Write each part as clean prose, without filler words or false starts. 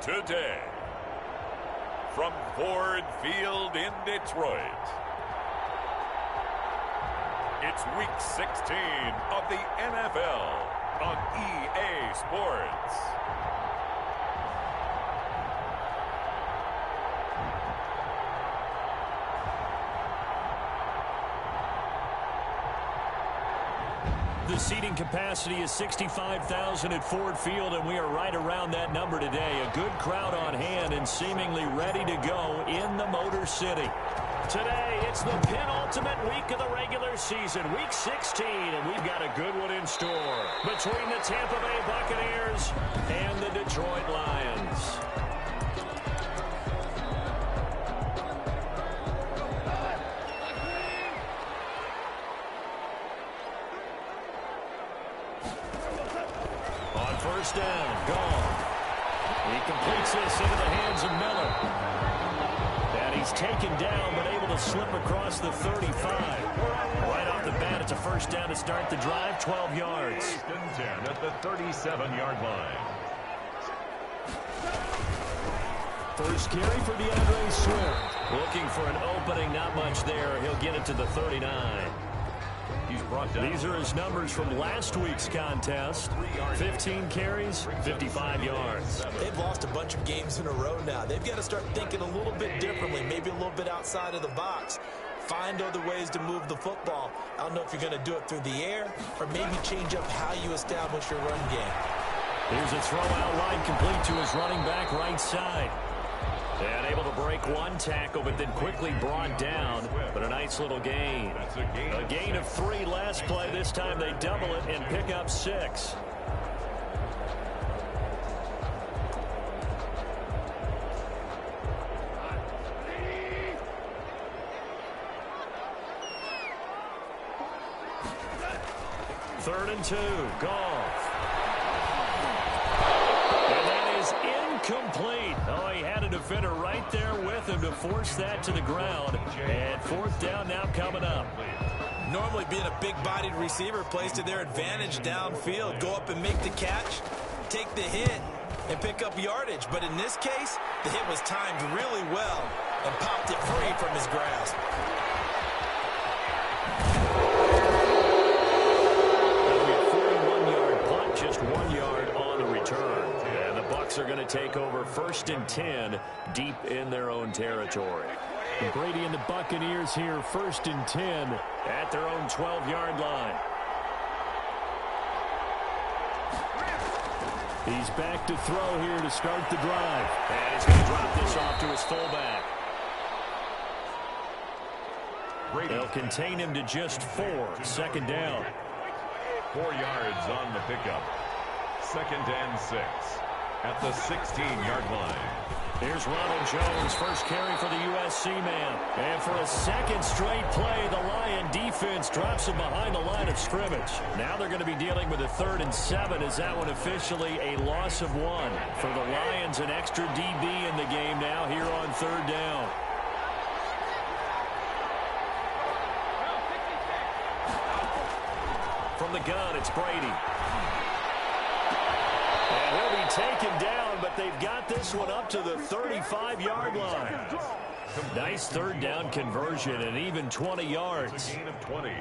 today. From Ford Field in Detroit, it's Week 16 of the NFL on EA Sports. The seating capacity is 65,000 at Ford Field, and we are right around that number today. A good crowd on hand and seemingly ready to go in the Motor City. Today, it's the penultimate week of the regular season, Week 16, and we've got a good one in store between the Tampa Bay Buccaneers and the Detroit Lions. First down, gone. He completes this into the hands of Miller. And he's taken down, but able to slip across the 35. Right off the bat, it's a first down to start the drive, 12 yards. First and 10 at the 37-yard line. First carry for DeAndre Swift. Looking for an opening, not much there. He'll get it to the 39. These are his numbers from last week's contest. 15 carries, 55 yards. They've lost a bunch of games in a row now. They've got to start thinking a little bit differently, maybe a little bit outside of the box. Find other ways to move the football. I don't know if you're going to do it through the air or maybe change up how you establish your run game. Here's a throw out wide complete to his running back right side. And able to break one tackle, but then quickly brought down. But a nice little gain. A gain of 3 last play. This time they double it and pick up 6. Third and 2. Goff. And that is incomplete. Oh, he had a defender right there with him to force that to the ground. And fourth down now coming up. Normally being a big-bodied receiver plays to their advantage downfield. Go up and make the catch, take the hit, and pick up yardage. But in this case, the hit was timed really well and popped it free from his grasp. That'll be a 41-yard punt, just 1 yard on the return. And the Bucs are going to take over first and 10 deep in their own territory. And Brady and the Buccaneers here first and 10 at their own 12-yard line. He's back to throw here to start the drive. And he's going to drop this off to his fullback. They'll contain him to just 4. Second down. 4 yards on the pickup. Second and 6 at the 16-yard line. Here's Ronald Jones, first carry for the USC man. And for a second straight play, the Lion defense drops him behind the line of scrimmage. Now they're going to be dealing with a 3rd and 7. Is that one officially a loss of 1? For the Lions, an extra DB in the game now here on 3rd down. From the gun, it's Brady. And he'll be taken down, but they've got this one up to the 35-yard line. Nice 3rd down conversion and even 20 yards. Gain of 20.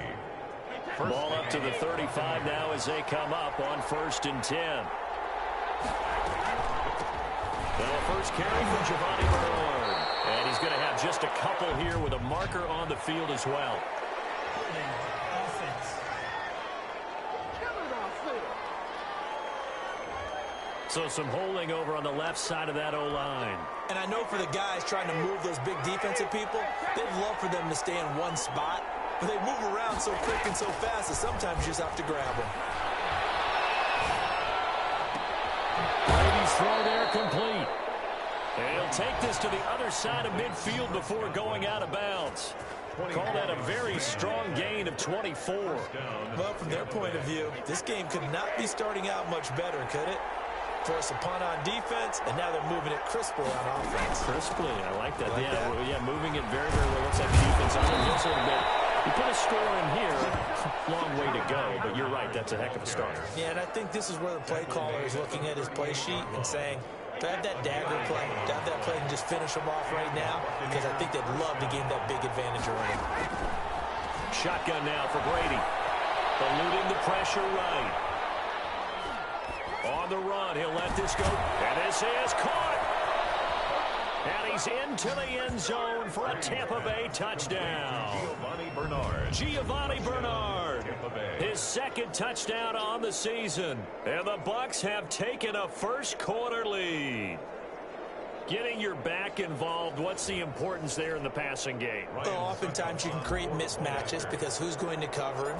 Ball up to the 35 now as they come up on 1st and 10. Now a first carry from Giovanni Bernard. And he's going to have just a couple here with a marker on the field as well. So some holding over on the left side of that O-line. And I know for the guys trying to move those big defensive people, they'd love for them to stay in one spot. But they move around so quick and so fast that sometimes you just have to grab them. Brady's throw there complete. And he'll take this to the other side of midfield before going out of bounds. Call that a very strong gain of 24. Well, from their point of view, this game could not be starting out much better, could it? Force a punt on defense, and now they're moving it crisply on offense. Crisply, I like that. Yeah, moving it very, very well. Looks like defense on the heels a little bit. You put a score in here, long way to go, but you're right, that's a heck of a start. Yeah, and I think this is where the play caller is looking at his play sheet and saying, To have that dagger play, to have that play and just finish them off right now, because I think they'd love to gain that big advantage early. Shotgun now for Brady. Eluding the pressure right. On the run, he'll let this go. And this is caught. And he's into the end zone for a Tampa Bay touchdown. Giovanni Bernard. His second touchdown on the season. And the Bucs have taken a first quarter lead. Getting your back involved, what's the importance there in the passing game? Well, oftentimes you can create mismatches because who's going to cover him,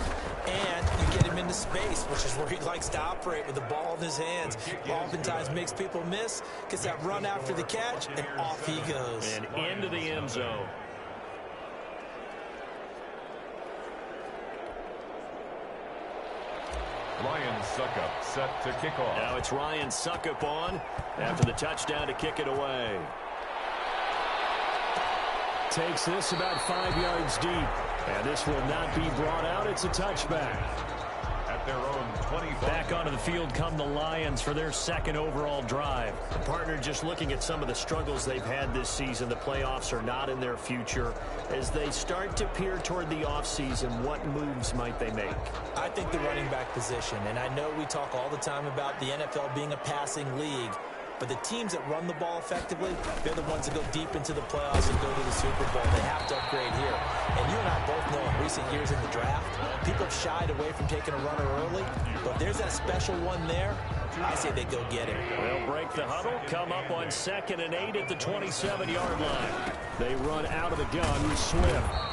and you get him into space, which is where he likes to operate with the ball in his hands. Oftentimes makes people miss, gets that run after the catch, and off he goes. And into the end zone. Ryan Suckup set to kick off. Now it's Ryan Suckup on after the touchdown to kick it away. Takes this about 5 yards deep. And this will not be brought out. It's a touchback. At their own 25. Back onto the field come the Lions for their second overall drive. The partner, just looking at some of the struggles they've had this season, the playoffs are not in their future. As they start to peer toward the offseason, what moves might they make? I think the running back position, and I know we talk all the time about the NFL being a passing league, but the teams that run the ball effectively, they're the ones that go deep into the playoffs and go to the Super Bowl. They have to upgrade here. And you and I both know in recent years in the draft, people have shied away from taking a runner early, but if there's that special one there, I say they go get it. They'll break the huddle, come up on 2nd and 8 at the 27-yard line. They run out of the gun with Swift.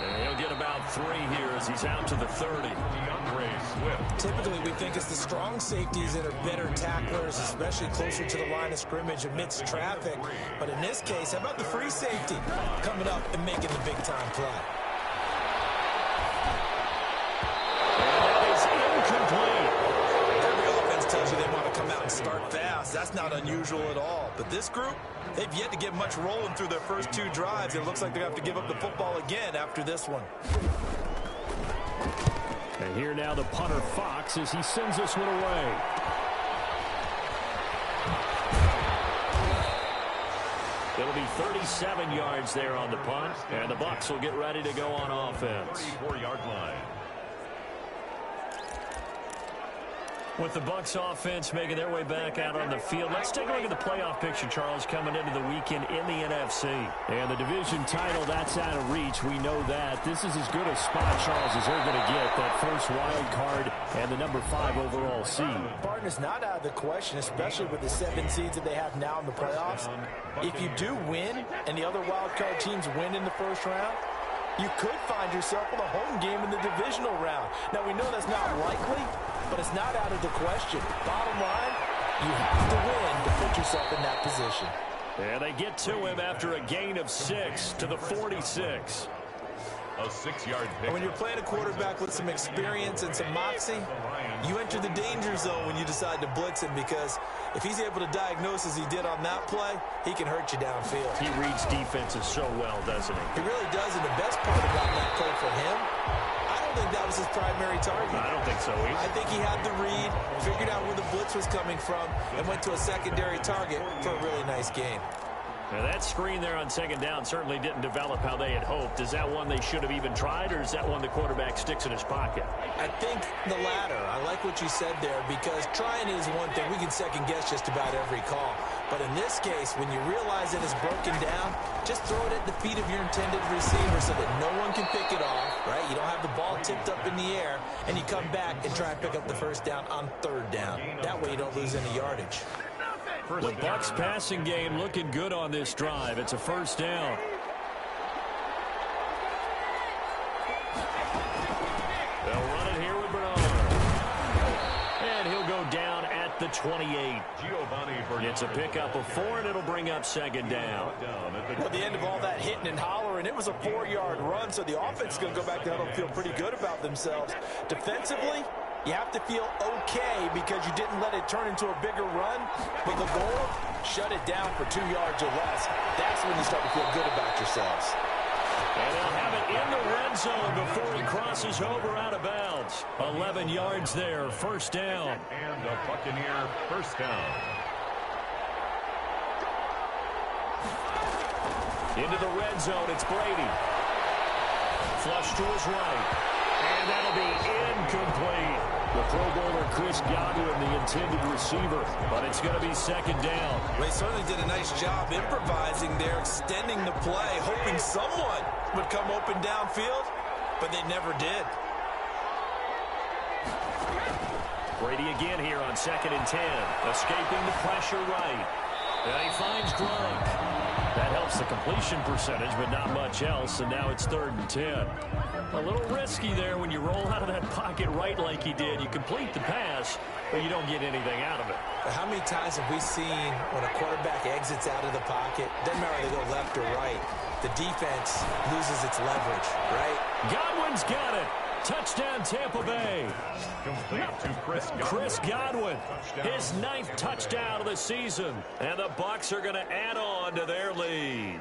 And he'll get about 3 here as he's out to the 30. Typically, we think it's the strong safeties that are better tacklers, especially closer to the line of scrimmage amidst traffic. But in this case, how about the free safety coming up and making the big-time play? And that is incomplete. Every offense tells you they want to come out and start fast. That's not unusual at all. But this group, they've yet to get much rolling through their first 2 drives. It looks like they're going to have to give up the football again after this one. And here now the punter Fox as he sends this one away. It'll be 37 yards there on the punt, and the Bucs will get ready to go on offense. 34-yard line. With the Bucs offense making their way back out on the field, let's take a look at the playoff picture, Charles, coming into the weekend in the NFC. And the division title, that's out of reach. We know that. This is as good a spot, Charles, as they're going to get, that first wild card and the number 5 overall seed. Barton's not out of the question, especially with the 7 seeds that they have now in the playoffs. If you do win and the other wild card teams win in the first round, you could find yourself with a home game in the divisional round. Now, we know that's not likely, but it's not out of the question. Bottom line, you have to win to put yourself in that position. And they get to him after a gain of 6 to the 46. A 6-yard pick. And when you're playing a quarterback with some experience and some moxie, you enter the danger zone when you decide to blitz him, because if he's able to diagnose as he did on that play, he can hurt you downfield. He reads defenses so well, doesn't he? He really does, and the best part about that play for him, I don't think that was his primary target. I don't think so either. I think he had the read, figured out where the blitz was coming from, and went to a secondary target for a really nice gain. Now that screen there on 2nd down certainly didn't develop how they had hoped. Is that one they should have even tried, or is that one the quarterback sticks in his pocket? I think the latter. I like what you said there, because trying is one thing. We can second guess just about every call. But in this case, when you realize it is broken down, just throw it at the feet of your intended receiver so that no one can pick it off, right? You don't have the ball tipped up in the air, and you come back and try and pick up the first down on 3rd down. That way you don't lose any yardage. The Bucs passing game looking good on this drive. It's a first down. They'll run it here with Bernard. And he'll go down at the 28. It's a pickup of 4, and it'll bring up 2nd down. At the end of all that hitting and hollering, it was a 4-yard run, so the offense is going to go back down and feel pretty good about themselves. Defensively, you have to feel okay because you didn't let it turn into a bigger run. But the goal, shut it down for 2 yards or less. That's when you start to feel good about yourselves. And they'll have it in the red zone before he crosses over out of bounds. 11 yards there, first down. And a Buccaneer first down. Into the red zone, it's Brady. Flush to his right. And that'll be incomplete. The Pro Bowler Chris Godwin, the intended receiver. But it's going to be second down. Well, he certainly did a nice job improvising there, extending the play, hoping someone would come open downfield, but they never did. Brady again here on 2nd and 10. Escaping the pressure right. And he finds Gronk. That helps the completion percentage, but not much else. And now it's 3rd and 10. A little risky there when you roll out of that pocket right like he did. You complete the pass, but you don't get anything out of it. But how many times have we seen when a quarterback exits out of the pocket, doesn't matter whether they go left or right, the defense loses its leverage, right? Godwin's got it. Touchdown, Tampa Bay. Complete to Chris Godwin, his 9th touchdown of the season. And the Bucs are going to add on to their lead.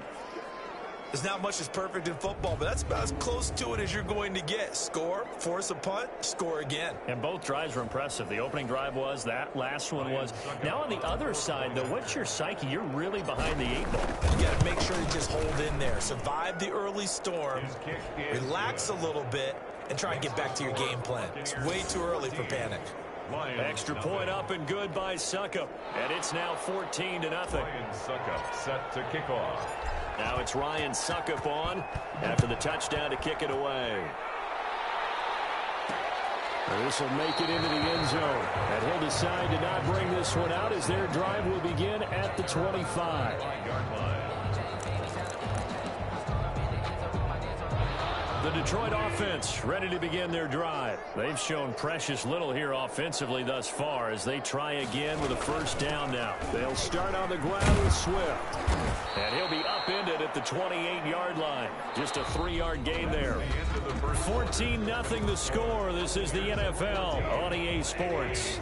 There's not much that's perfect in football, but that's about as close to it as you're going to get. Score, force a punt, score again. And both drives were impressive. The opening drive was, that last one was. Now on the other side, though, what's your psyche? You're really behind the 8 ball. You got to make sure to just hold in there. Survive the early storm, relax a little bit, and try and get back to your game plan. It's way too early for panic. Extra point up and good by Suckup. And it's now 14-0. Ryan Suckup set to kick off. Now it's Ryan Suckup on after the touchdown to kick it away. This will make it into the end zone. And he'll decide to not bring this one out as their drive will begin at the 25. The Detroit offense ready to begin their drive. They've shown precious little here offensively thus far as they try again with a first down now. They'll start on the ground with Swift. And he'll be upended at the 28-yard line. Just a 3-yard gain there. 14-0 the score. This is the NFL on EA Sports.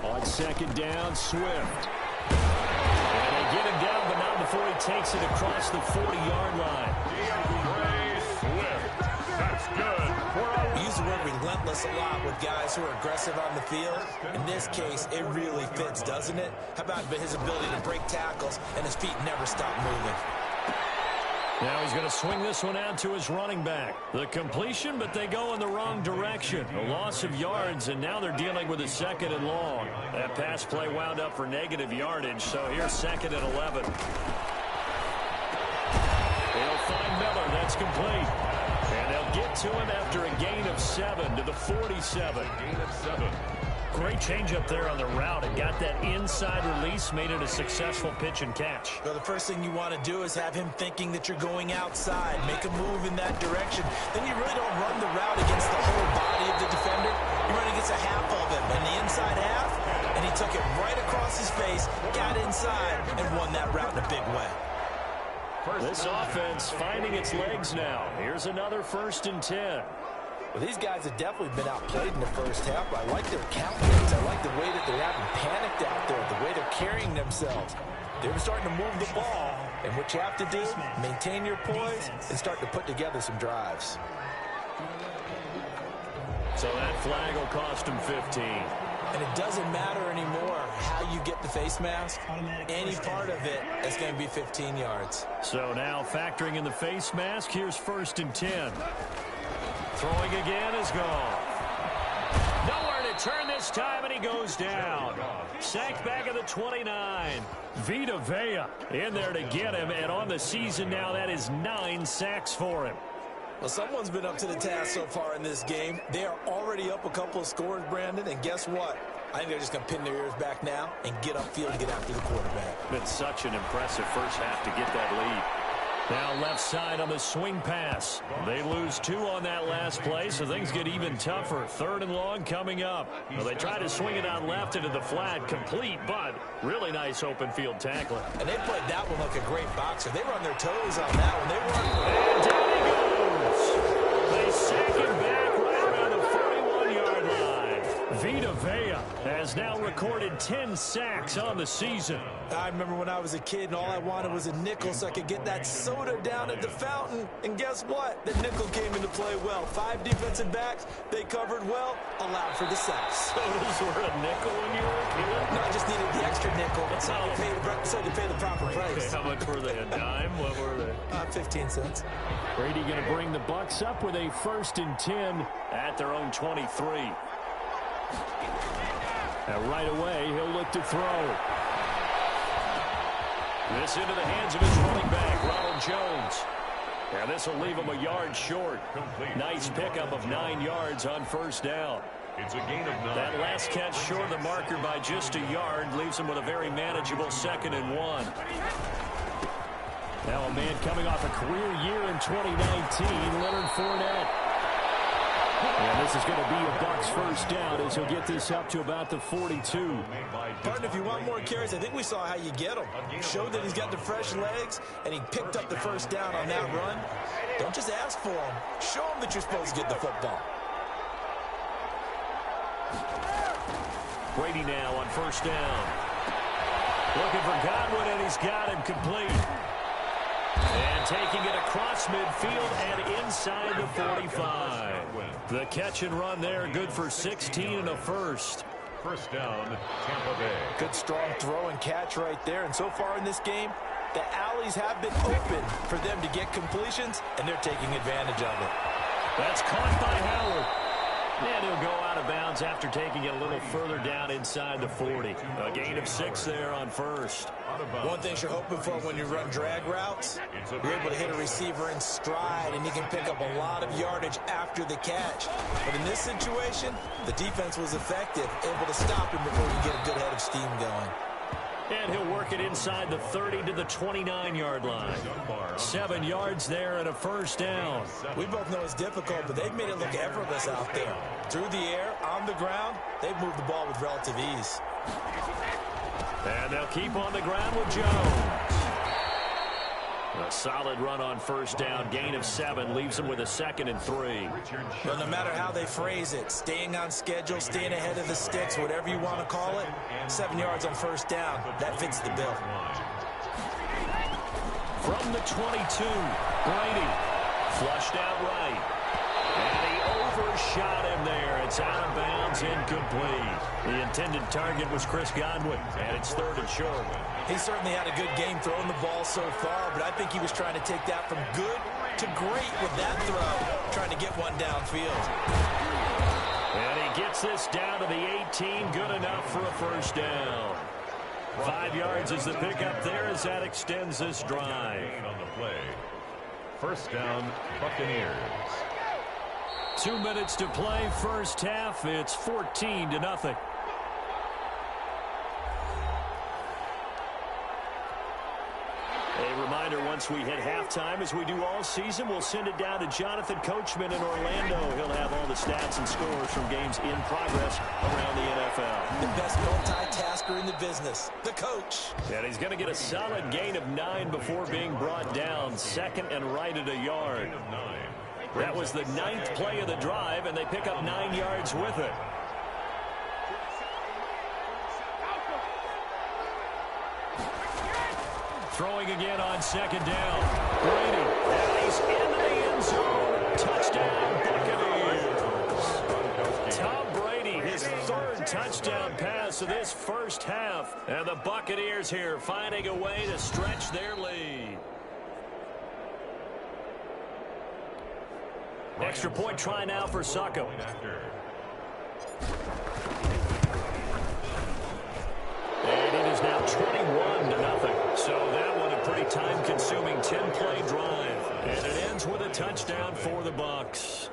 On second down, Swift. And they get him down, but not before he takes it across the 40-yard line. Swift. That's good. We use the word relentless a lot with guys who are aggressive on the field. In this case, it really fits, doesn't it? How about his ability to break tackles and his feet never stop moving? Now he's going to swing this one out to his running back. The completion, but they go in the wrong direction. A loss of yards, and now they're dealing with a 2nd and long. That pass play wound up for negative yardage, so here's 2nd and 11. They'll find Miller. That's complete. And they'll get to him after a gain of 7 to the 47. Gain of 7. Great changeup there on the route and got that inside release, made it a successful pitch and catch. Well, the first thing you want to do is have him thinking that you're going outside, make a move in that direction. Then you really don't run the route against the whole body of the defender. You run against a half of him and the inside half, and he took it right across his face, got inside, and won that route in a big way. This offense finding its legs now. Here's another 1st and 10. Well, these guys have definitely been outplayed in the first half, but I like their countenance. I like the way that they're having panicked out there, the way they're carrying themselves. They're starting to move the ball, and what you have to do, maintain your poise and start to put together some drives. So that flag will cost them 15. And it doesn't matter anymore how you get the face mask. Any part of it is going to be 15 yards. So now factoring in the face mask, here's 1st and 10. Throwing again is gone. Nowhere to turn this time, and he goes down. Sacked back at the 29. Vita Vea in there to get him, and on the season now, that is 9 sacks for him. Well, someone's been up to the task so far in this game. They are already up a couple of scores, Brandon, and guess what? I think they're just going to pin their ears back now and get upfield and get after the quarterback. Been such an impressive first half to get that lead. Now left side on the swing pass. They lose 2 on that last play, so things get even tougher. 3rd and long coming up. Well, they try to swing it on left into the flat, complete, but really nice open field tackling. And they played that one like a great boxer. They were on their toes on that one. They were. And down he goes. They sack him back right around the 41-yard line. Vita Vea has now recorded 10 sacks on the season. I remember when I was a kid and all I wanted was a nickel so I could get that soda down at the fountain. And guess what? The nickel came into play well. 5 defensive backs, they covered well, allowed for the sacks. Sodas were a nickel when you were a kid? No, I just needed the extra nickel so to pay the proper price. Okay, how much were they? A dime? What were they? 15 cents. Brady going to bring the Bucs up with a 1st and 10 at their own 23. Now right away, he'll look to throw. This into the hands of his running back, Ronald Jones. And this will leave him a yard short. Nice pickup of 9 yards on 1st down. It's a gain of 9. That last catch short of the marker by just a yard leaves him with a very manageable 2nd and 1. Now a man coming off a career year in 2019, Leonard Fournette. And this is going to be a Bucs 1st down as he'll get this up to about the 42. Partner, if you want more carries, I think we saw how you get him. Showed that he's got the fresh legs, and he picked up the 1st down on that run. Don't just ask for him. Show him that you're supposed to get the football. Brady now on 1st down. Looking for Godwin, and he's got him complete. And taking it across midfield and inside the 45. The catch and run there, good for 16 and a 1st. 1st down, Tampa Bay. Good strong throw and catch right there. And so far in this game, the alleys have been open for them to get completions, and they're taking advantage of it. That's caught by Howard. And he'll go out of bounds after taking it a little further down inside the 40. A gain of 6 there on 1st. One thing you're hoping for when you run drag routes, you're able to hit a receiver in stride, and you can pick up a lot of yardage after the catch. But in this situation, the defense was effective, able to stop him before you get a good head of steam going. And he'll work it inside the 30 to the 29-yard line. 7 yards there and a 1st down. We both know it's difficult, but they've made it look effortless out there. Through the air, on the ground, they've moved the ball with relative ease. And they'll keep on the ground with Jones. A solid run on 1st down. Gain of 7 leaves them with a 2nd and 3. But no matter how they phrase it, staying on schedule, staying ahead of the sticks, whatever you want to call it, 7 yards on 1st down, that fits the bill. From the 22, Brady flushed out right. And he overshot him there. It's out of bounds, incomplete. The intended target was Chris Godwin, and it's 3rd and short. He certainly had a good game throwing the ball so far, but I think he was trying to take that from good to great with that throw, trying to get one downfield. And he gets this down to the 18, good enough for a 1st down. 5 yards is the pickup there as that extends this drive. On the play. 1st down, Buccaneers. 2 minutes to play, 1st half. It's 14-0. A reminder, once we hit halftime, as we do all season, we'll send it down to Jonathan Coachman in Orlando. He'll have all the stats and scores from games in progress around the NFL. The best multitasker in the business, the coach. And he's going to get a solid gain of 9 before being brought down. 2nd and right at a yard. That was the 9th play of the drive, and they pick up 9 yards with it. Throwing again on 2nd down. Brady, and he's into the end zone. Touchdown, Buccaneers. Tom Brady, his 3rd touchdown pass of this 1st half. And the Buccaneers here finding a way to stretch their lead. Extra point try now for Suckup. And it is now 21-0. So that one a pretty time-consuming 10-play drive. And it ends with a touchdown for the Bucs.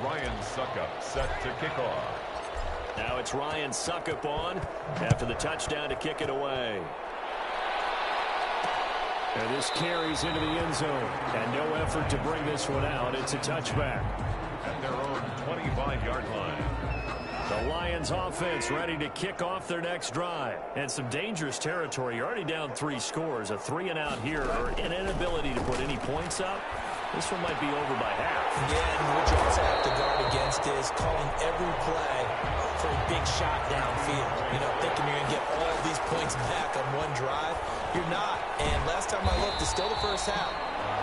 Ryan Suckup set to kick off. Now it's Ryan Suckup on after the touchdown to kick it away. And this carries into the end zone. And no effort to bring this one out. It's a touchback. At their own 25-yard line. The Lions offense ready to kick off their next drive. And some dangerous territory. You're already down 3 scores. A 3-and-out here or an inability to put any points up. This one might be over by half. Yeah, and what you also have to guard against is calling every play for a big shot downfield. You know, thinking you're going to get all these points back on one drive. You're not. And last time I looked, it's still the first half.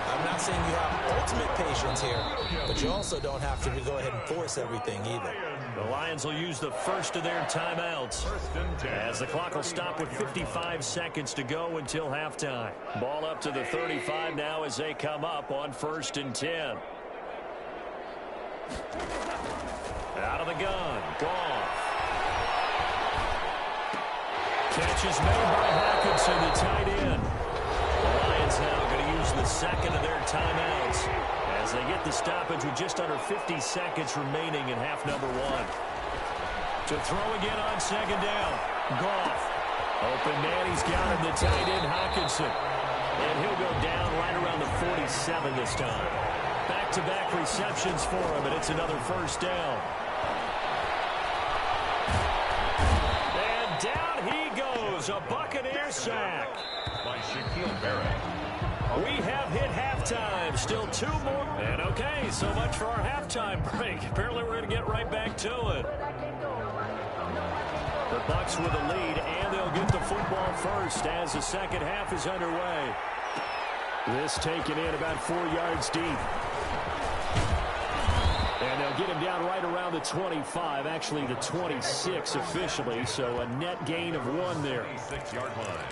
I'm not saying you have ultimate patience here, but you also don't have to go ahead and force everything either. The Lions will use the first of their timeouts as the clock will stop with 55 seconds to go until halftime. Ball up to the 35 now as they come up on 1st and 10. Out of the gun. Goff. Catch is made by Hawkinson, the tight end. The Lions now going to use the second of their timeouts as they get the stoppage with just under 50 seconds remaining in half number 1. To throw again on 2nd down. Goff. Open man, he's got him, the tight end Hawkinson. And he'll go down right around the 47 this time. Back-to-back receptions for him, and it's another 1st down. And down he goes, a Buccaneer sack. By Shaquille Barrett. We have hit halftime. Still 2 more. And okay, so much for our halftime break. Apparently we're going to get right back to it. The Bucs with a lead, and they'll get the football first as the second half is underway. This taken in about 4 yards deep. And they'll get him down right around the 25, actually the 26 officially, so a net gain of 1 there. 6-yard line.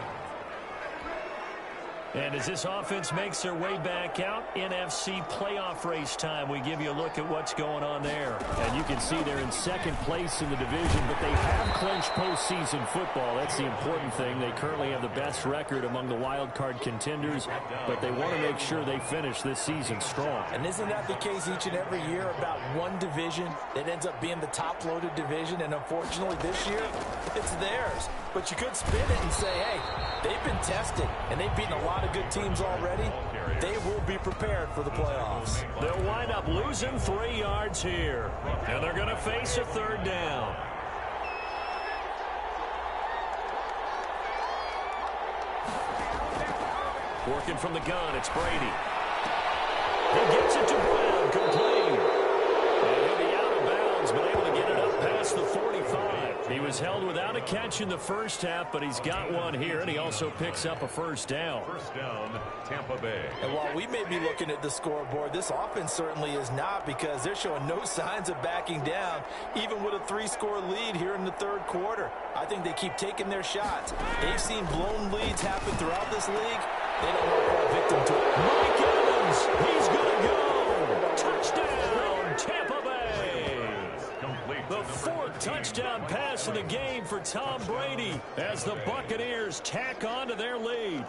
And as this offense makes their way back out, NFC playoff race time, we give you a look at what's going on there. And you can see they're in 2nd place in the division, but they have clinched postseason football. That's the important thing. They currently have the best record among the wild card contenders, but they want to make sure they finish this season strong. And isn't that the case each and every year about one division that ends up being the top-loaded division? And unfortunately this year, it's theirs. But you could spin it and say, hey, they've been tested, and they've beaten a lot of good teams already. They will be prepared for the playoffs. They'll wind up losing 3 yards here, and they're going to face a 3rd down. Working from the gun, it's Brady. He gets it to Brown, complete. And he'll be out of bounds, but able to get it up past the 45. He was held without a catch in the first half, but he's got one here, and he also picks up a 1st down. 1st down, Tampa Bay. And while we may be looking at the scoreboard, this offense certainly is not, because they're showing no signs of backing down, even with a 3-score lead here in the 3rd quarter. I think they keep taking their shots. They've seen blown leads happen throughout this league. They don't want to fall victim to it. Mike Evans, he's going to go. Touchdown, Tampa Bay. The 4th touchdown pass of the game for Tom Brady as the Buccaneers tack on to their lead.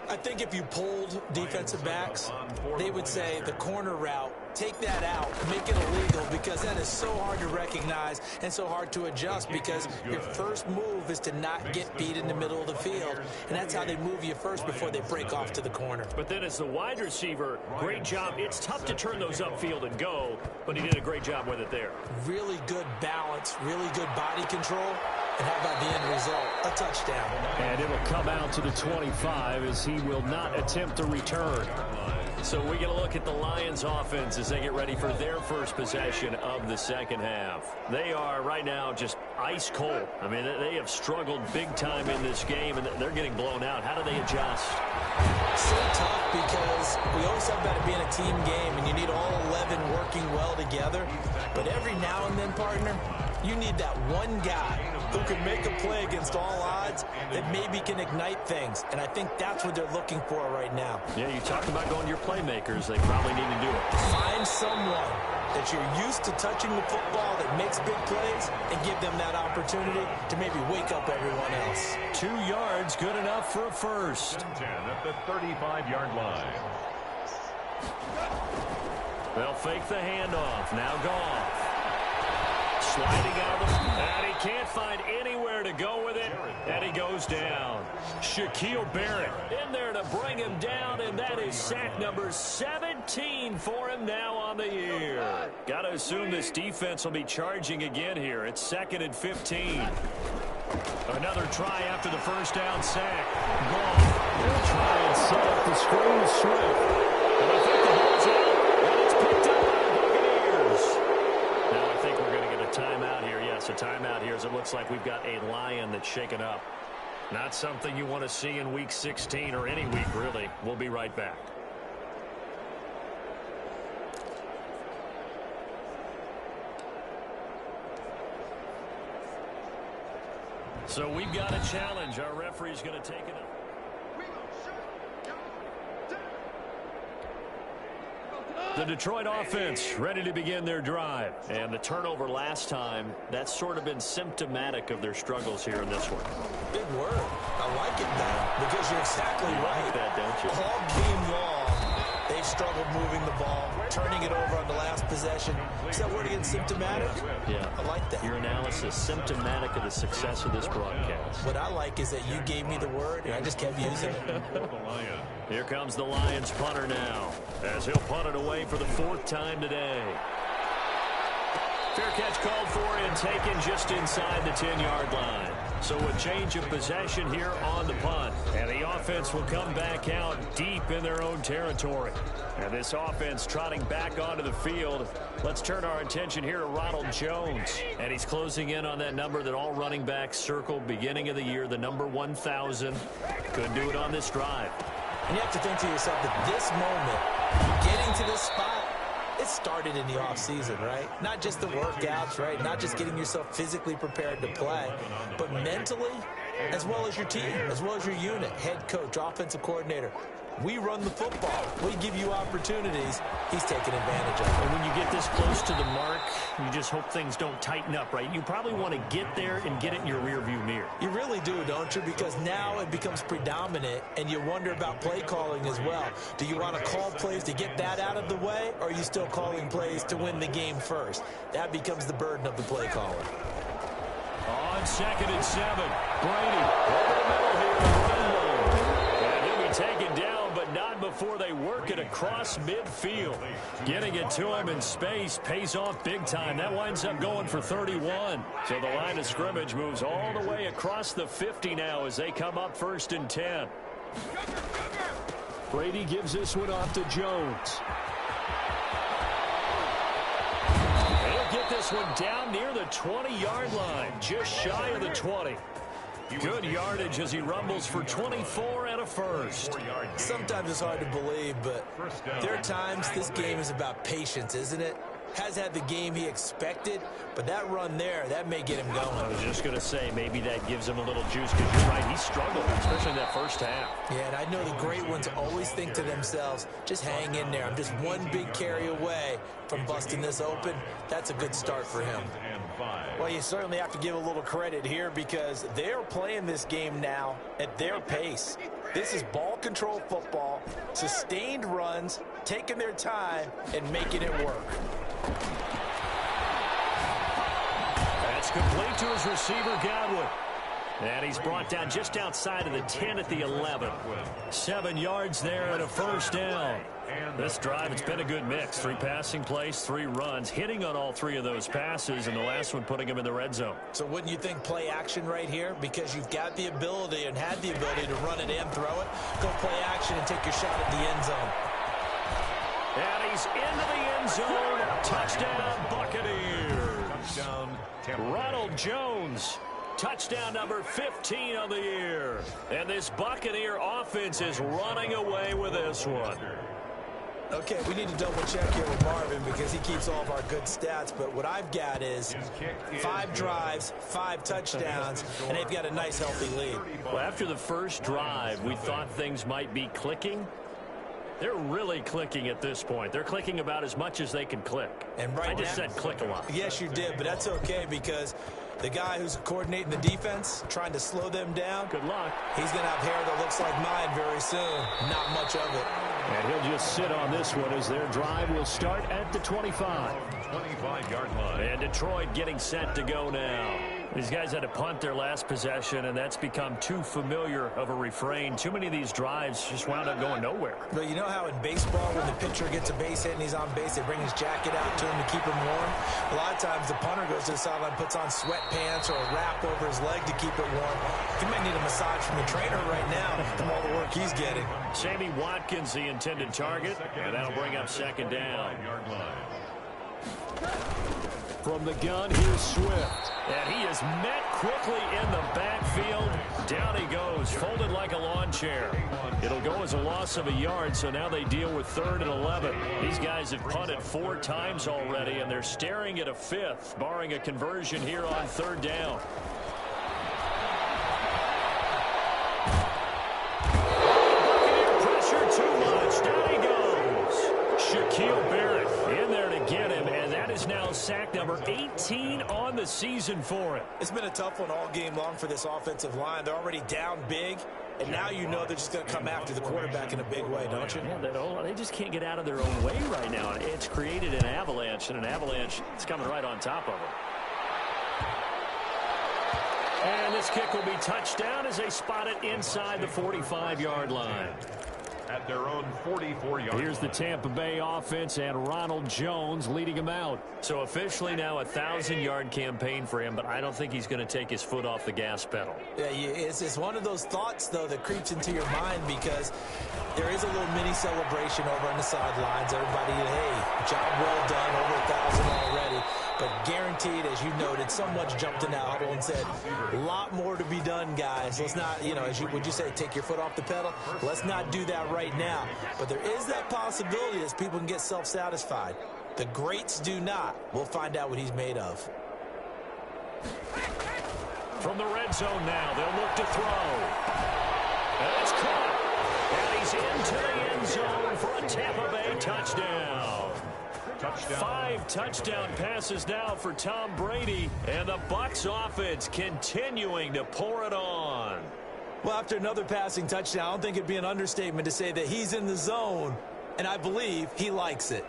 I think if you polled defensive backs, they would say the corner route, take that out, make it illegal, because that is so hard to recognize and so hard to adjust, because your first move is to not get beat in the middle of the field, and that's how they move you first before they break off to the corner. But then as the wide receiver, great job. It's tough to turn those upfield and go, but he did a great job with it there. Really good balance, really good body control. And how about the end result? A touchdown. And it'll come out to the 25 as he will not attempt a return. So we get a look at the Lions offense as they get ready for their first possession of the second half. They are right now just ice cold. I mean, they have struggled big time in this game, and they're getting blown out. How do they adjust? So tough, because we always talk about it being a team game, and you need all 11 working well together. But every now and then, partner, you need that one guy who can make a play against all odds that maybe can ignite things. And I think that's what they're looking for right now. Yeah, you talk about going to your playmakers. They probably need to do it. Find someone that you're used to touching the football that makes big plays and give them that opportunity to maybe wake up everyone else. 2 yards, good enough for a first. 10 at the 35-yard line. They'll fake the handoff. Now Goff. Sliding out of the, and he can't find anywhere to go with it, and he goes down. Shaquille Barrett in there to bring him down, and that is sack number 17 for him now on the year. Got to assume this defense will be charging again here. It's 2nd and 15. Another try after the first down sack. Goff will try and set up the screen to Swift. And I think the ball's out, and it's picked up by the Buccaneers. Now I think we're going to get a timeout here. Yes, a timeout here as it looks like we've got a Lion that's shaken up. Not something you want to see in Week 16 or any week, really. We'll be right back. So we've got a challenge. Our referee's going to take it up. The Detroit offense ready to begin their drive. And the turnover last time, that's sort of been symptomatic of their struggles here in this one. Big word. I like it now because you're exactly right. Like that, don't you? All game long, they've struggled moving the ball, turning it over on the last possession. Is that word again, symptomatic? Yeah. I like that. Your analysis, symptomatic of the success of this broadcast. What I like is that you gave me the word, and I just kept using it. Here comes the Lions punter now, as he'll punt it away for the 4th time today. Fair catch called for and taken just inside the 10-yard line. So a change of possession here on the punt. And the offense will come back out deep in their own territory. And this offense trotting back onto the field. Let's turn our attention here to Ronald Jones. And he's closing in on that number that all running backs circled beginning of the year, the number 1,000. Couldn't do it on this drive. And you have to think to yourself that this moment, getting to this spot, it started in the offseason, right? Not just the workouts, right? Not just getting yourself physically prepared to play, but mentally, as well as your team, as well as your unit, head coach, offensive coordinator. We run the football. We give you opportunities. He's taking advantage of it. And when you get this close to the mark, you just hope things don't tighten up, right? You probably want to get there and get it in your rearview mirror. You really do, don't you? Because now it becomes predominant, and you wonder about play calling as well. Do you want to call plays to get that out of the way, or are you still calling plays to win the game first? That becomes the burden of the play caller. On 2nd and 7, Brady over the middle here. And he'll be taken down, but not before they work it across midfield. Getting it to him in space pays off big time. That winds up going for 31. So the line of scrimmage moves all the way across the 50 now as they come up 1st and 10. Brady gives this one off to Jones. He'll get this one down near the 20-yard line, just shy of the 20. Good yardage as he rumbles for 24 and a first. Sometimes it's hard to believe, but there are times this game is about patience, isn't it? Has had the game he expected, but that run there, that may get him going. I was just going to say, maybe that gives him a little juice, because you're right, he struggled, especially in that first half. Yeah, and I know the great ones always think to themselves, just hang in there. I'm just one big carry away from busting this open. That's a good start for him. Well, you certainly have to give a little credit here because they're playing this game now at their pace. This is ball control football, sustained runs, taking their time, and making it work. That's complete to his receiver, Godwin. And he's brought down just outside of the 10 at the 11. 7 yards there and a first down. This drive, it's been a good mix. 3 passing plays, 3 runs, hitting on all 3 of those passes, and the last one putting him in the red zone. So wouldn't you think play action right here? Because you've got the ability and had the ability to run it and throw it. Go play action and take your shot at the end zone. And he's into the end zone. Touchdown, Buccaneers. Ronald Jones. Touchdown number 15 on the year. And this Buccaneer offense is running away with this one. Okay, we need to double-check here with Marvin because he keeps all of our good stats. But what I've got is 5 drives, 5 touchdowns, and they've got a nice, healthy lead. Well, after the first drive, we thought things might be clicking. They're really clicking at this point. They're clicking about as much as they can click. And right I just now, said click a lot. Yes, you did, but that's okay because the guy who's coordinating the defense, trying to slow them down, Good luck. he's going to have hair that looks like mine very soon. Not much of it. And he'll just sit on this one as their drive will start at the 25. 25-yard line. And Detroit getting set to go now. These guys had to punt their last possession, and that's become too familiar of a refrain. Too many of these drives just wound up going nowhere. But you know how in baseball, when the pitcher gets a base hit and he's on base, they bring his jacket out to him to keep him warm? A lot of times the punter goes to the sideline, puts on sweatpants or a wrap over his leg to keep it warm. He might need a massage from the trainer right now from all the work he's getting. Sammy Watkins, the intended target, and that'll bring up second down. From the gun, here's Swift. And he is met quickly in the backfield. Down he goes, folded like a lawn chair. It'll go as a loss of a yard, so now they deal with 3rd and 11. These guys have punted 4 times already, and they're staring at a 5th, barring a conversion here on 3rd down. Too much. Down he goes. Shaquille Barrett in there to get him, and that is now sack number 18 on the season for it. It's been a tough one all game long for this offensive line. They're already down big, and now you know they're just going to come after the quarterback in a big way, don't you? Yeah, they just can't get out of their own way right now. It's created an avalanche, and an avalanche is coming right on top of them. And this kick will be touchdown as they spot it inside the 45-yard line. At their own 44-yard line. Here's the Tampa Bay offense and Ronald Jones leading him out. So officially now a 1,000-yard campaign for him, but I don't think he's going to take his foot off the gas pedal. Yeah, it's one of those thoughts, though, that creeps into your mind because there is a little mini celebration over on the sidelines. Everybody, hey, job well done, over 1,000 already. But guaranteed, as you noted, so much jumped in that huddle and said, a lot more to be done, guys. Let's not, would you say, take your foot off the pedal? Let's not do that right now. But there is that possibility that people can get self-satisfied. The greats do not. We'll find out what he's made of. From the red zone now, they'll look to throw. And it's caught. And he's into the end zone for a Tampa Bay touchdown. 5 touchdown passes now for Tom Brady, and the Bucs offense continuing to pour it on. Well, after another passing touchdown, I don't think it'd be an understatement to say that he's in the zone, and I believe he likes it.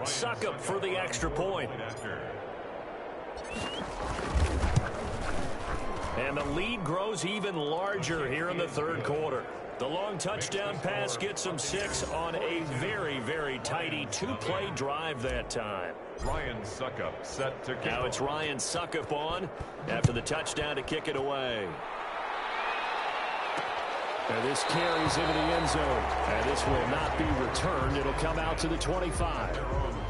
Suckup for the extra point. And the lead grows even larger here in the 3rd quarter. The long touchdown pass gets them 6 on a very, very tidy 2-play drive that time. Ryan Suckup set to kick. Now it's Ryan Suckup on after the touchdown to kick it away. And this carries into the end zone. And this will not be returned. It'll come out to the 25.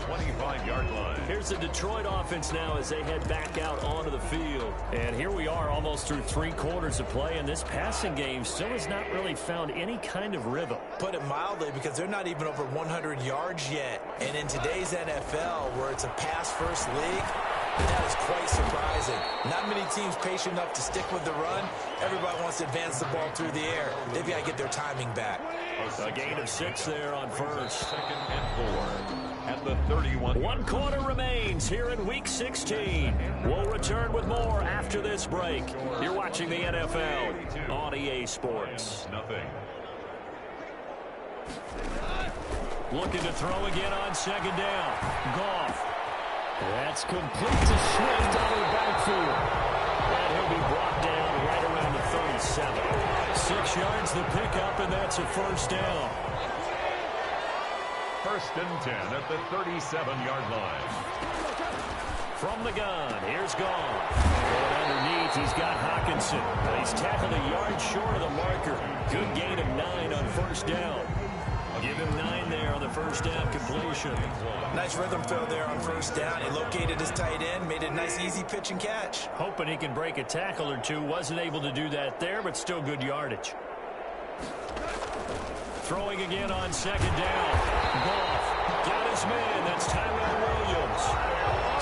25-yard line. Here's the Detroit offense now as they head back out onto the field. And here we are almost through 3 quarters of play, and this passing game still has not really found any kind of rhythm. Put it mildly, because they're not even over 100 yards yet. And in today's NFL, where it's a pass-first league, that is quite surprising. Not many teams patient enough to stick with the run. Everybody wants to advance the ball through the air. They've got to get their timing back. A gain of 6 there on first. 2nd and 4. At the 31. 1 quarter remains here in Week 16. We'll return with more after this break. You're watching the NFL on EA Sports. Nothing. Looking to throw again on 2nd down. Goff. That's complete to Swift out of the backfield. And he'll be brought down right around the 37. 6 yards the pickup, and that's a first down. 1st and 10 at the 37-yard line. From the gun, here's Goff. Going underneath, he's got Hawkinson. He's tackled a yard short of the marker. Good gain of 9 on first down. Give him 9 there on the first down completion. Nice rhythm throw there on first down. He located his tight end, made it a nice easy pitch and catch. Hoping he can break a tackle or two. Wasn't able to do that there, but still good yardage. Throwing again on 2nd down. Goff got his man. That's Tyrell Williams.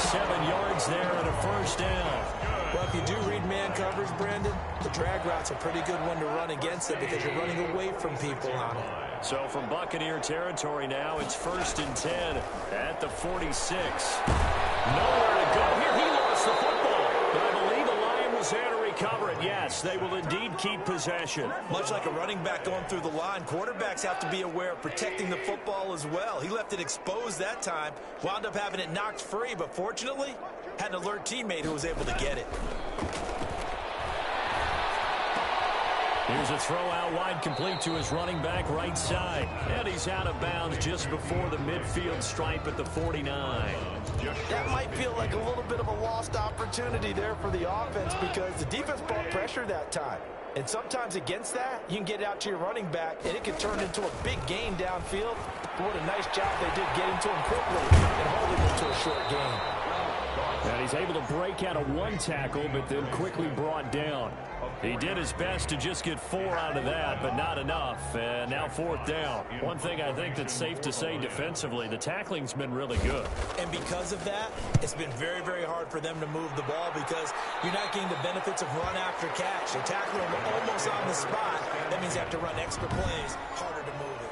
7 yards there and a first down. Well, if you do read man coverage, Brandon, the drag route's a pretty good one to run against it because you're running away from people on it. So from Buccaneer territory now, it's 1st and 10 at the 46. Nowhere to go here. He lost the football. But I believe the Lion was there to recover it. Yes, they will indeed keep possession. Much like a running back going through the line, quarterbacks have to be aware of protecting the football as well. He left it exposed that time, wound up having it knocked free, but fortunately, had an alert teammate who was able to get it. Here's a throw out wide, complete to his running back right side. And he's out of bounds just before the midfield stripe at the 49. That might feel like a little bit of a lost opportunity there for the offense because the defense brought pressure that time. And sometimes against that, you can get it out to your running back, and it can turn into a big gain downfield. But what a nice job they did getting to him quickly and holding him to a short gain. And he's able to break out of one tackle, but then quickly brought down. He did his best to just get 4 out of that, but not enough. And now 4th down. One thing I think that's safe to say defensively, the tackling's been really good. And because of that, it's been very, very hard for them to move the ball because you're not getting the benefits of run after catch. They're tackling them almost on the spot. That means they have to run extra plays, harder to move it.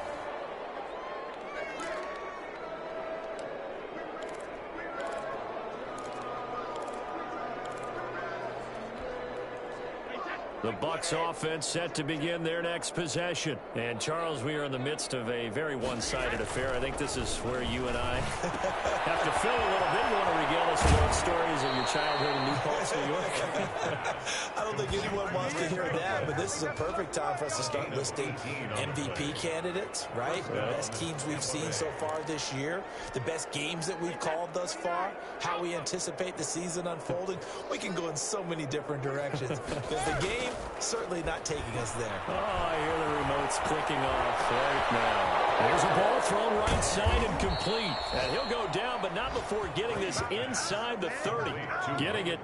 The Bucs offense set to begin their next possession. And, Charles, we are in the midst of a very one-sided affair. I think this is where you and I have to fill a little bit. You want to regale us with old stories of your childhood in New Paltz, New York? I don't think anyone wants to hear that, but this is a perfect time for us to start listing MVP candidates, right? The best teams we've seen so far this year, the best games that we've called thus far, how we anticipate the season unfolding. We can go in so many different directions because the game certainly not taking us there. Oh, I hear the remotes clicking off right now. There's a ball thrown right side and complete. And he'll go down, but not before getting this inside the 30. Getting it.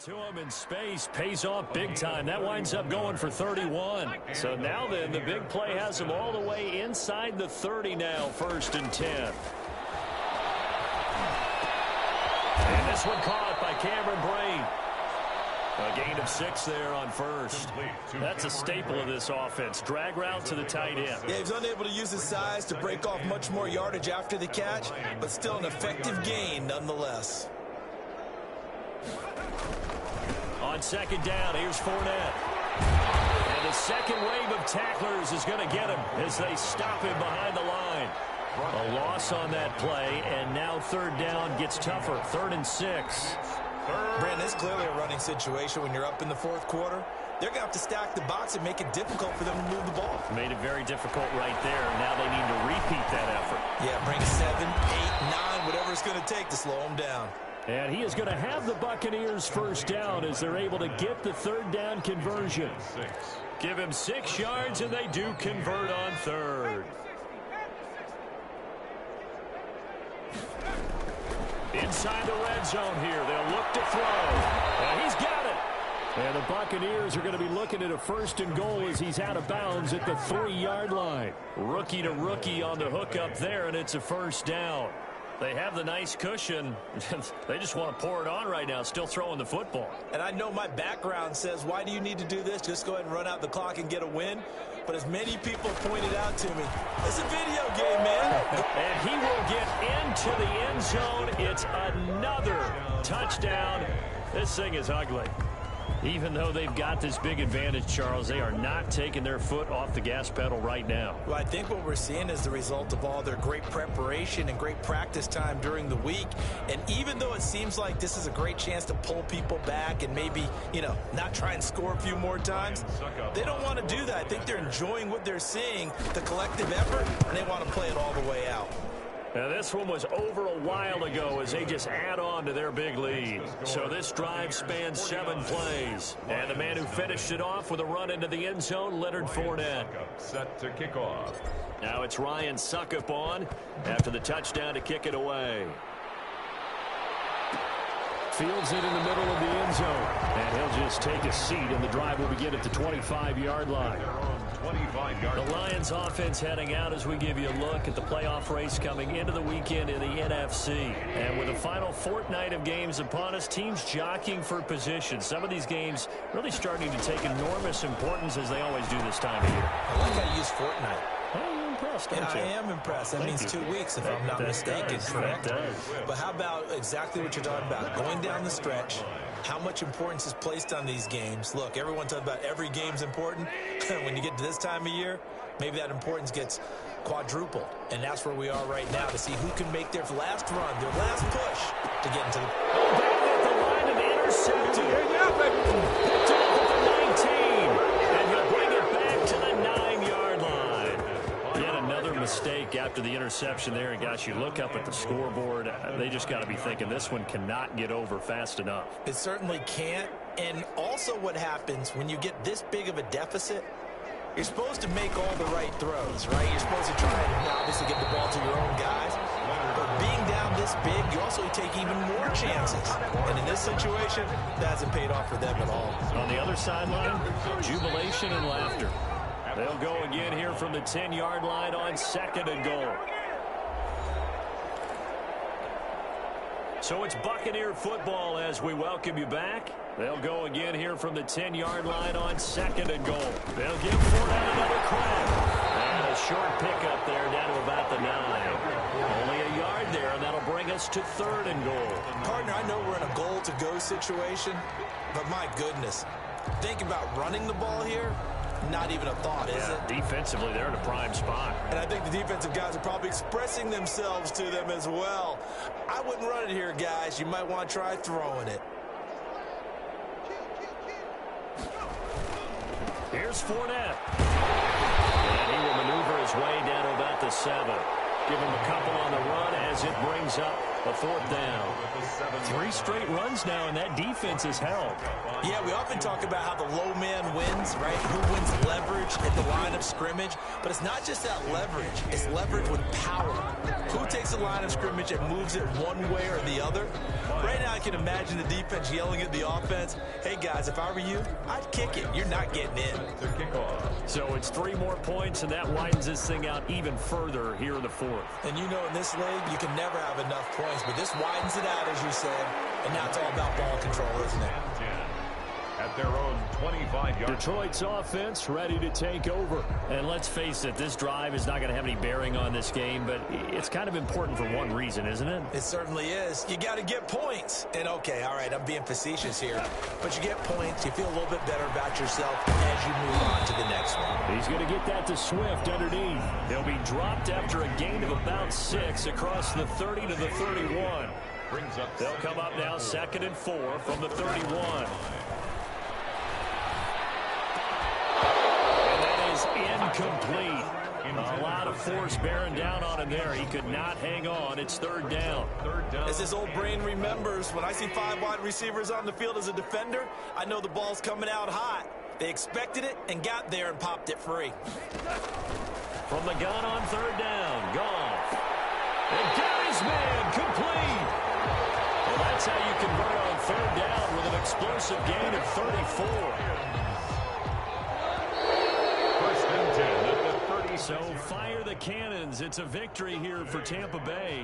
To him in space, pays off big time. That winds up going for 31. So now then, the big play has him all the way inside the 30 now, 1st and 10. And this one caught by Cameron Brain. A gain of 6 there on first. That's a staple of this offense. Drag route to the tight end. Yeah, he was unable to use his size to break off much more yardage after the catch, but still an effective gain nonetheless. On 2nd down, here's Fournette. And the second wave of tacklers is going to get him as they stop him behind the line. A loss on that play, and now 3rd down gets tougher. 3rd and 6. Brandon, it's clearly a running situation when you're up in the 4th quarter. They're going to have to stack the box and make it difficult for them to move the ball. Made it very difficult right there. Now they need to repeat that effort. Yeah, bring 7, 8, 9, whatever it's going to take to slow them down. And he is going to have the Buccaneers 1st down as they're able to get the 3rd down conversion. Give him 6 yards, and they do convert on 3rd. Inside the red zone here. They'll look to throw. And he's got it. And the Buccaneers are going to be looking at a 1st and goal as he's out of bounds at the 3-yard line. Rookie to rookie on the hook up there, and it's a 1st down. They have the nice cushion. They just want to pour it on right now, still throwing the football. And I know my background says, why do you need to do this? Just go ahead and run out the clock and get a win. But as many people pointed out to me, it's a video game, man. And he will get into the end zone. It's another touchdown. This thing is ugly. Even though they've got this big advantage, Charles, they are not taking their foot off the gas pedal right now. Well, I think what we're seeing is the result of all their great preparation and great practice time during the week. And even though it seems like this is a great chance to pull people back and maybe, not try and score a few more times, they don't want to do that. I think they're enjoying what they're seeing, the collective effort, and they want to play it all the way out. Now, this one was over a while ago as they just add on to their big lead. So this drive spans 7 plays. And the man who finished it off with a run into the end zone, Leonard Fournette. Set to kick off. Now it's Ryan Suckup on after the touchdown to kick it away. Fields it in the middle of the end zone. And he'll just take a seat, and the drive will begin at the 25-yard line. The Lions offense heading out as we give you a look at the playoff race coming into the weekend in the NFC. And with the final fortnight of games upon us, teams jockeying for position. Some of these games really starting to take enormous importance as they always do this time of year. I like how you use fortnight. Hey, you're impressed, don't you? I am impressed. That means 2 weeks, if I'm not mistaken, correct? That does. But how about exactly what you're talking about? Going down the stretch, how much importance is placed on these games. Look, everyone talks about every game's important. When you get to this time of year, maybe that importance gets quadrupled. And that's where we are right now to see who can make their last run, their last push to get into the... Oh, down at the line and intercepted. Picked off at the 19. And he'll bring it back to the 9-yard line. Yet another mistake after the interception there. And gosh, you look up at the scoreboard, they just got to be thinking this one cannot get over fast enough. It certainly can't. And also what happens when you get this big of a deficit, you're supposed to make all the right throws, right? You're supposed to try and obviously get the ball to your own guys. But being down this big, you also take even more chances. And in this situation, that hasn't paid off for them at all. On the other sideline, jubilation and laughter. They'll go again here from the 10-yard line on 2nd and goal. So it's Buccaneer football as we welcome you back. They'll go again here from the 10-yard line on 2nd and goal. They'll give Fournette another crack. And a short pickup there down to about the 9. Only a yard there, and that'll bring us to 3rd and goal. Partner, I know we're in a goal-to-go situation, but my goodness, think about running the ball here. Not even a thought, is it? Defensively, they're in a prime spot. And I think the defensive guys are probably expressing themselves to them as well. I wouldn't run it here, guys. You might want to try throwing it. Here's Fournette. And he will maneuver his way down to about the 7. Give him a couple on the run as it brings up a 4th down. 3 straight runs now, and that defense is held. Yeah, we often talk about how the low man wins, right? Who wins leverage at the line of scrimmage? But it's not just that leverage. It's leverage with power. Who takes the line of scrimmage and moves it one way or the other? Right now, I can imagine the defense yelling at the offense, hey, guys, if I were you, I'd kick it. You're not getting in. So it's 3 more points, and that widens this thing out even further here in the 4th. And you know in this league, you can never have enough points, but this widens it out, as you said, and now it's all about ball control, isn't it? At their own 25-yard. Detroit's offense ready to take over. And let's face it, this drive is not going to have any bearing on this game, but it's kind of important for one reason, isn't it? It certainly is. You got to get points. And okay, all right, I'm being facetious here, but you get points, you feel a little bit better about yourself as you move on to the next one. He's going to get that to Swift underneath. He'll be dropped after a gain of about 6 across the 30 to the 31. They'll come up now 2nd and 4 from the 31. Incomplete. A lot of force bearing down on him there. He could not hang on. It's 3rd down. As his old brain remembers, when I see 5 wide receivers on the field as a defender, I know the ball's coming out hot. They expected it and got there and popped it free. From the gun on 3rd down. Goff. And Gary's man complete. Well, that's how you convert on 3rd down with an explosive gain of 34. So fire the cannons. It's a victory here for Tampa Bay.